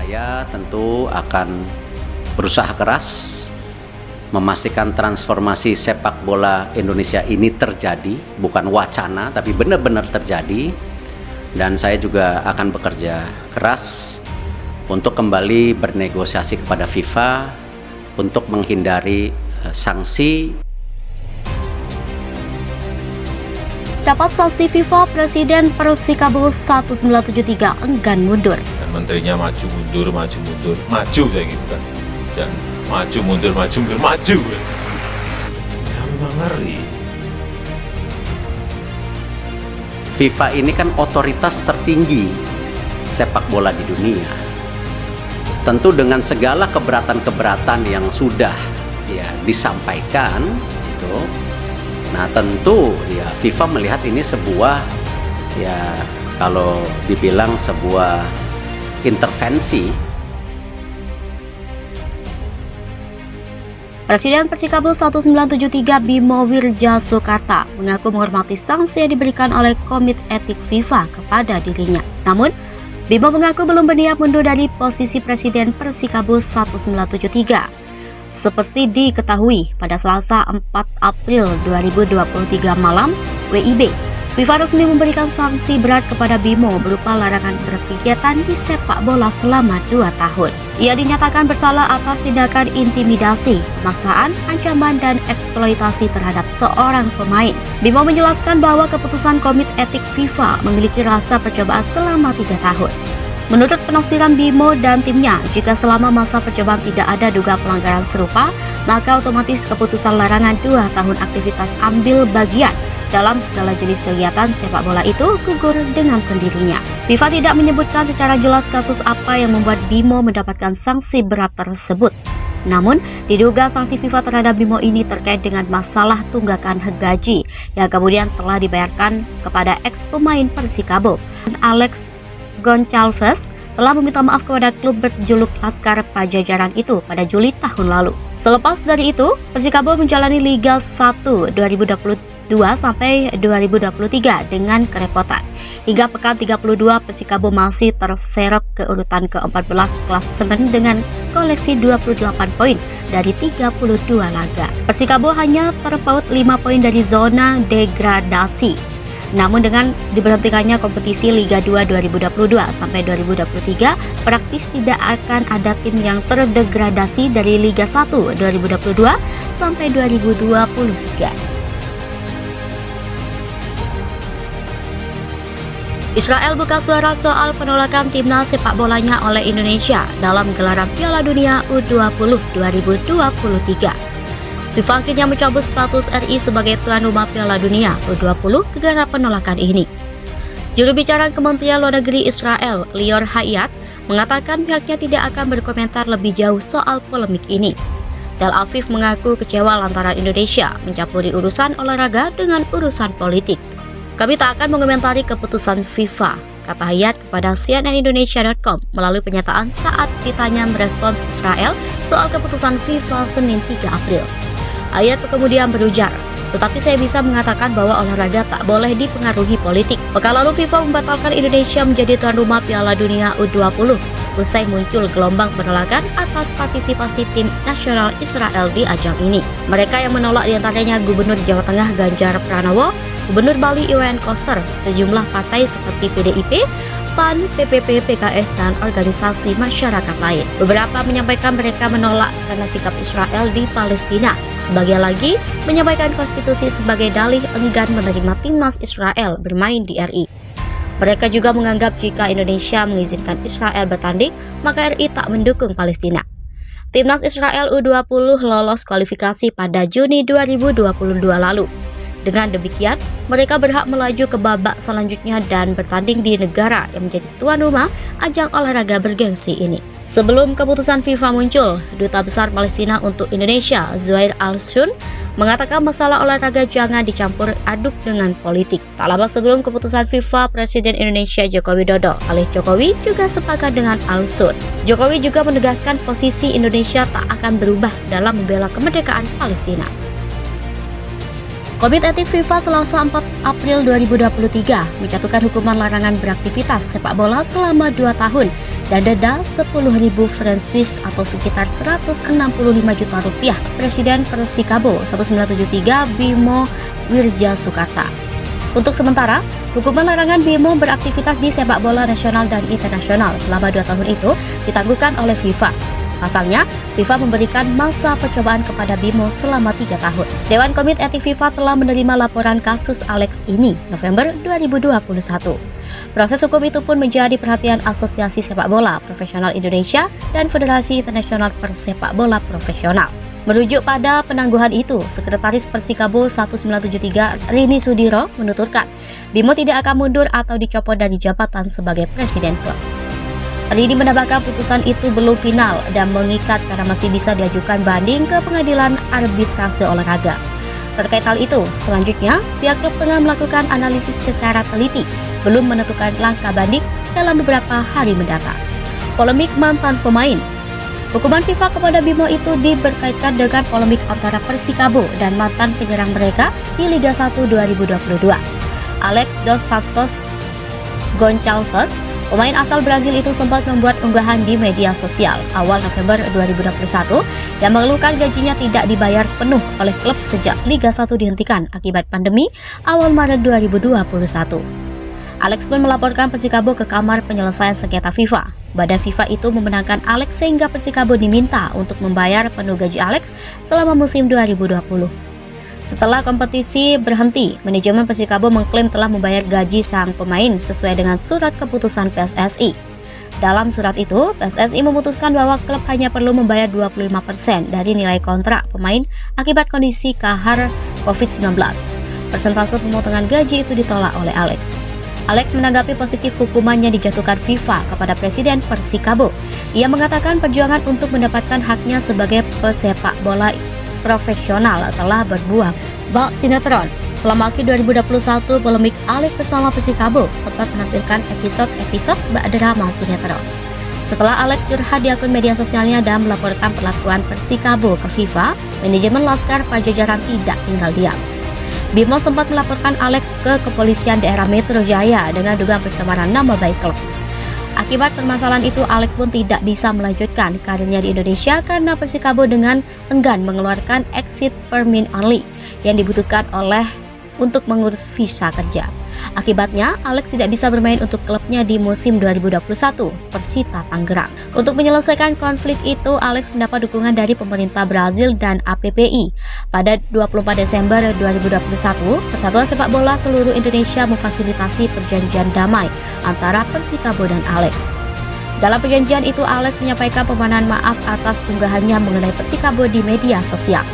Saya tentu akan berusaha keras memastikan transformasi sepak bola Indonesia ini terjadi, bukan wacana tapi benar-benar terjadi. Dan saya juga akan bekerja keras untuk kembali bernegosiasi kepada FIFA untuk menghindari sanksi. Dapat sanksi FIFA, Presiden Persikabo 1973 enggan mundur. Dan menterinya maju mundur, maju saya gitu kan. Dan maju mundur, maju. Ya memang ngeri. FIFA ini kan otoritas tertinggi sepak bola di dunia. Tentu dengan segala keberatan-keberatan yang sudah disampaikan itu. Nah tentu FIFA melihat ini sebuah kalau dibilang sebuah intervensi. Presiden Persikabo 1973 Bimo Wirjasukarta mengaku menghormati sanksi yang diberikan oleh Komite Etik FIFA kepada dirinya. Namun, Bimo mengaku belum berniat mundur dari posisi Presiden Persikabo 1973. Seperti diketahui, pada Selasa 4 April 2023 malam, WIB, FIFA resmi memberikan sanksi berat kepada Bimo berupa larangan berkegiatan di sepak bola selama 2 tahun. Ia dinyatakan bersalah atas tindakan intimidasi, pemaksaan, ancaman, dan eksploitasi terhadap seorang pemain. Bimo menjelaskan bahwa keputusan Komite Etik FIFA memiliki rasa percobaan selama 3 tahun. Menurut penafsiran Bimo dan timnya, jika selama masa percobaan tidak ada dugaan pelanggaran serupa, maka otomatis keputusan larangan 2 tahun aktivitas ambil bagian dalam segala jenis kegiatan sepak bola itu gugur dengan sendirinya. FIFA tidak menyebutkan secara jelas kasus apa yang membuat Bimo mendapatkan sanksi berat tersebut. Namun, diduga sanksi FIFA terhadap Bimo ini terkait dengan masalah tunggakan gaji yang kemudian telah dibayarkan kepada ex-pemain Persikabo. Alex Goncalves telah meminta maaf kepada klub berjuluk Laskar Pajajaran itu pada Juli tahun lalu. Selepas dari itu, Persikabo menjalani Liga 1 2022 sampai 2023 dengan kerepotan. Hingga pekan 32, Persikabo masih terserok ke urutan ke-14 klasemen dengan koleksi 28 poin dari 32 laga. Persikabo hanya terpaut 5 poin dari zona degradasi. Namun dengan diberhentikannya kompetisi Liga 2 2022 sampai 2023, praktis tidak akan ada tim yang terdegradasi dari Liga 1 2022 sampai 2023. Israel buka suara soal penolakan timnas sepak bolanya oleh Indonesia dalam gelaran Piala Dunia U20 2023. FIFA akhirnya mencabut status RI sebagai tuan rumah Piala Dunia U20 gara-gara penolakan ini. Juru bicara Kementerian Luar Negeri Israel, Lior Hayat, mengatakan pihaknya tidak akan berkomentar lebih jauh soal polemik ini. Tel Aviv mengaku kecewa lantaran Indonesia mencampuri urusan olahraga dengan urusan politik. Kami tak akan mengomentari keputusan FIFA, kata Hayat kepada cnnindonesia.com melalui pernyataan saat ditanya merespons Israel soal keputusan FIFA Senin 3 April. Hayat kemudian berujar, tetapi saya bisa mengatakan bahwa olahraga tak boleh dipengaruhi politik. Pekan lalu FIFA membatalkan Indonesia menjadi tuan rumah Piala Dunia U20 usai muncul gelombang penolakan atas partisipasi tim nasional Israel di ajang ini. Mereka yang menolak diantaranya Gubernur Jawa Tengah Ganjar Pranowo, Gubernur Bali Iwayan Koster, sejumlah partai seperti PDIP, PAN, PPP, PKS, dan organisasi masyarakat lain. Beberapa menyampaikan mereka menolak karena sikap Israel di Palestina. Sebagian lagi menyampaikan konstitusi sebagai dalih enggan menerima timnas Israel bermain di RI. Mereka juga menganggap jika Indonesia mengizinkan Israel bertanding, maka RI tak mendukung Palestina. Timnas Israel U20 lolos kualifikasi pada Juni 2022 lalu. Dengan demikian, mereka berhak melaju ke babak selanjutnya dan bertanding di negara yang menjadi tuan rumah ajang olahraga bergengsi ini. Sebelum keputusan FIFA muncul, Duta Besar Palestina untuk Indonesia, Zuhair Al-Sun, mengatakan masalah olahraga jangan dicampur aduk dengan politik. Tak lama sebelum keputusan FIFA, Presiden Indonesia Joko Widodo alias Jokowi juga sepakat dengan Al-Sun. Jokowi juga menegaskan posisi Indonesia tak akan berubah dalam membela kemerdekaan Palestina. Komite Etik FIFA Selasa 4 April 2023 menjatuhkan hukuman larangan beraktivitas sepak bola selama 2 tahun dan denda 10.000 franc Swiss atau sekitar 165 juta rupiah Presiden Persikabo 1973 Bimo Wirja Sukarta. Untuk sementara, hukuman larangan Bimo beraktivitas di sepak bola nasional dan internasional selama 2 tahun itu ditangguhkan oleh FIFA. Pasalnya, FIFA memberikan masa percobaan kepada Bimo selama 3 tahun. Dewan Komite Etik FIFA telah menerima laporan kasus Alex ini November 2021. Proses hukum itu pun menjadi perhatian Asosiasi Sepak Bola Profesional Indonesia dan Federasi Internasional Persepak Bola Profesional. Merujuk pada penangguhan itu, Sekretaris Persikabo 1973 Rini Sudiro menuturkan, Bimo tidak akan mundur atau dicopot dari jabatan sebagai Presiden klub. Rini menambahkan putusan itu belum final dan mengikat karena masih bisa diajukan banding ke Pengadilan Arbitrase Olahraga. Terkait hal itu, selanjutnya pihak klub tengah melakukan analisis secara teliti, belum menentukan langkah banding dalam beberapa hari mendatang. Polemik mantan pemain. Hukuman FIFA kepada Bimo itu diberkaitkan dengan polemik antara Persikabo dan mantan penyerang mereka di Liga 1 2022. Alex dos Santos Gonçalves, pemain asal Brazil itu sempat membuat unggahan di media sosial awal November 2021 yang mengeluhkan gajinya tidak dibayar penuh oleh klub sejak Liga 1 dihentikan akibat pandemi awal Maret 2021. Alex pun melaporkan Persikabo ke Kamar Penyelesaian Sengketa FIFA. Badan FIFA itu memenangkan Alex sehingga Persikabo diminta untuk membayar penuh gaji Alex selama musim 2020. Setelah kompetisi berhenti, manajemen Persikabo mengklaim telah membayar gaji sang pemain sesuai dengan surat keputusan PSSI. Dalam surat itu, PSSI memutuskan bahwa klub hanya perlu membayar 25% dari nilai kontrak pemain akibat kondisi kahar COVID-19. Persentase pemotongan gaji itu ditolak oleh Alex. Alex menanggapi positif hukumannya dijatuhkan FIFA kepada Presiden Persikabo. Ia mengatakan perjuangan untuk mendapatkan haknya sebagai pesepak bola profesional telah berbuah. Bak sinetron. Selama akhir 2021, polemik Alex bersama Persikabo sempat menampilkan episode-episode bak drama sinetron. Setelah Alex curhat di akun media sosialnya dan melaporkan perlakuan Persikabo ke FIFA, manajemen Laskar Pajajaran tidak tinggal diam. Bimo sempat melaporkan Alex ke kepolisian daerah Metro Jaya dengan dugaan pencemaran nama baik klub. Akibat permasalahan itu, Alex pun tidak bisa melanjutkan karirnya di Indonesia karena Persikabo dengan enggan mengeluarkan exit permit only yang dibutuhkan untuk mengurus visa kerja. Akibatnya, Alex tidak bisa bermain untuk klubnya di musim 2021 Persita Tangerang. Untuk menyelesaikan konflik itu, Alex mendapat dukungan dari pemerintah Brazil dan APPI. Pada 24 Desember 2021, Persatuan Sepak Bola Seluruh Indonesia memfasilitasi perjanjian damai antara Persikabo dan Alex. Dalam perjanjian itu, Alex menyampaikan permohonan maaf atas unggahannya mengenai Persikabo di media sosial.